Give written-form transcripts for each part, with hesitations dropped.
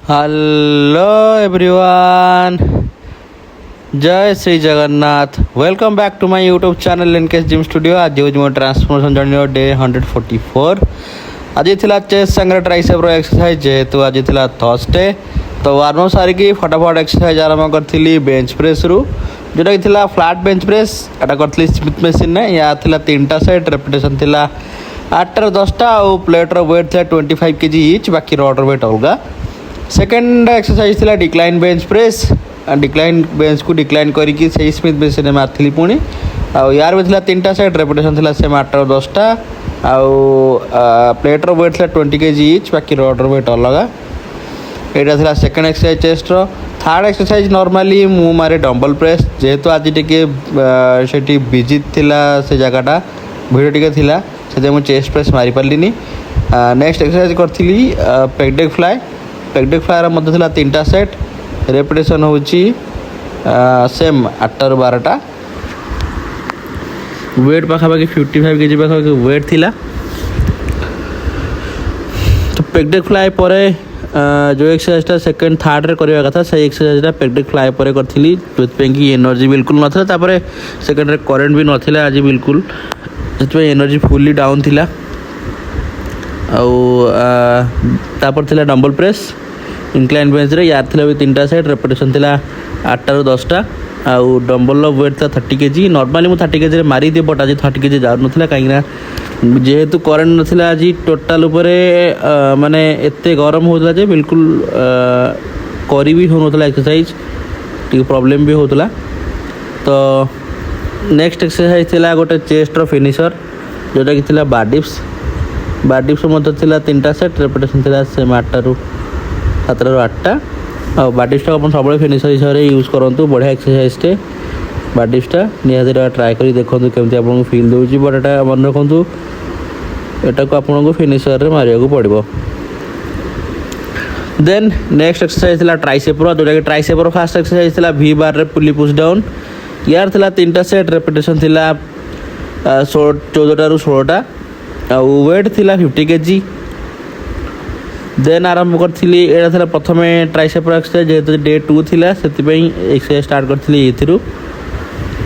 Hello everyone, जय Shri Jagannath. Welcome back to my YouTube channel NKS gym studio. आज हूँ मो ट्रांसफॉर्मेशन जर्नी डे 144। आज थी चेस्ट सांगे ट्राइसेप एक्सरसाइज, जेहेतु आज थी थर्सडे तो वार्म अप सारिकी फटाफट एक्सरसाइज आरंभ करी बेंच प्रेस रु, जोटा कि फ्लाट बेंच प्रेस। एटा करी स्मिथ मशीन ने। या थी 3टा सेट, रेपिटेशन थी 8 10टा और प्लेटर वेट था 25 kg इच, बाकी रडर वेट अलग। सेकेंड एक्सरसाइज थी decline bench press. Decline bench को डिक्लाइन करके स्मिथ मशीन में मारी पुणी। यार भी थी 3टा सेट, रेपिटेशन थी सेम 8 10टा आउ प्लेटर वेट था 20 kg इच, बाकी रडर वेट अलग। यहाँ था second exercise chest. Third exercise normally मु मारे डंबल प्रेस, जेहेतु आज टे बिजी थिला से जगहटा भिड़ टे थिला से मुझे चेस्ट प्रेस मारी पार्लिनी। नेक्स्ट एक्सरसाइज करी पेगडेक फ्लाई। पेगडेक फ्लाई मध्य थी 3टा सेट, रेपिटेशन हूँ सेम 8 ରୁ 12टा। वेट पाखापाखि 55 kg पाखापाखि वेट थिला। तो पेगडेक फ्लाई पर जो एक्सरसाइजटा सेकेंड थर्ड रे करवा कथा से एक्सरसाइजटा पेगडेक फ्लाई पर करी, जो एनर्जी बिल्कुल नाता। सेकेंड रे करेन्ट भी नाला आज बिल्कुल, जो एनर्जी फुल्ली डाउन थिला। तापर थिला डंबल प्रेस इंक्लाइन बेंच रे। यार थिला भी 3टा सेट, रेपिटेशन थिला 8 ରୁ 10टा आउ डंबल वेट था 30 kg। नॉर्मली मुझे 30 kg रे मारी दिए, बट आज 30 kg जाऊ ना कहीं जेहेतु करेन्ट नाला। आज टोटाल माने एते गरम होता जे बिल्कुल करी भी हो ना एक्सरसाइज, टी प्रॉब्लम भी होता। तो नेक्स्ट एक्सरसाइज थिला गोटे चेस्ट रो फिनिशर, जोटा कि थिला बार डिप्स। बार डिप्स मध्य थिला 3टा सेट, रेपिटेशन थिला सेम 8 ରୁ 7 ରୁ 8टा। और बार डिप्सटा आप सब फिनिशर हिसाब से यूज करूँ, बढ़िया एक्सरसाइजटे बार डिप्सटा। निहाती ट्राए कर देखो केमती आपको फिल दूँ, बट एटा मन रखु एटा को आपको फिनिशर रे मारिया को पड़ो। देन नेक्स्ट एक्सरसाइज थिला ट्राइसेपर, जोटा कि ट्राइसेपर फास्ट एक्सरसाइज थिला वी बार रे पुली पुश डाउन। यार थिला 3टा सेट, रेपिटेशन थिला 14 ରୁ 16टा आउ वेट थिला 50 kg। देन आरंभ करी एटा प्रथम ट्राइसेपर एक्सरसाइज, जेहेतु डे 2 थिला से एक्सरसाइज स्टार्ट करी ये।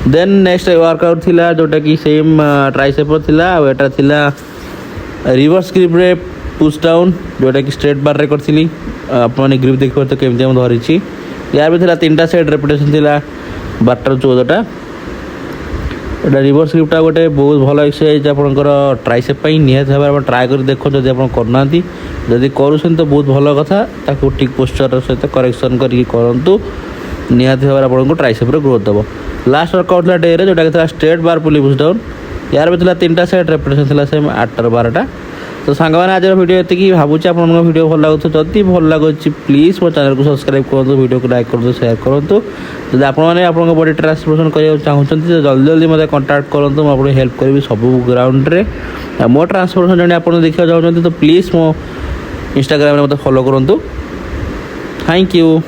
देन नेक्स्ट वर्कआउट थिला जोटा कि सेम ट्राइसेपर थिला। एटा थिला रिवर्स ग्रिप रे पुश डाउन, जोटा कि स्ट्रेट बार रे करी। आपने ग्रिप देख पारे तो केमती हम धरी। यार भी थिला 3टा सेट, रेपिटेशन थिला 12 ରୁ 14टा। एटा रिवर्स ग्रिपटा गोटे बहुत भल एक्सरसाइज आपंकर ट्राइसेप निहाती भाव में ट्राए कर देखो। जब आप करना जदि करुँच तो बहुत भल कथा, ताकू ठीक पोस्चर सहित करेक्शन करके करूँ, निहाती भाव में आपको ट्राइसेप ग्रोथ देव। लास्ट वर्कआउट था डे रे, जोटा कि स्ट्रेट बार पुली पुश डाउन। यार भी थिला 3टा सेट, रेपिटेशन थिला सेम 8 ରୁ 12टा। तो सांग मैंने आज वीडियो ये भावुँ आप वीडियो भल लगुच, जदि भल लगुच प्लीज मो चैनल को सब्सक्राइब करूँ, वीडियो को लाइक करूँ, शेयर करूँ। जब आपने बॉडी ट्रांसफॉर्मेशन करने चाहते तो जल्दी जल्दी मतलब कांटेक्ट करूँ, मुझे हेल्प करी सब ग्राउंड रे। मो ट्रांसफॉर्मेशन जर्नी आप देखा चाहते तो प्लीज मो इंस्टाग्राम में मतलब फॉलो करूँ। Thank you.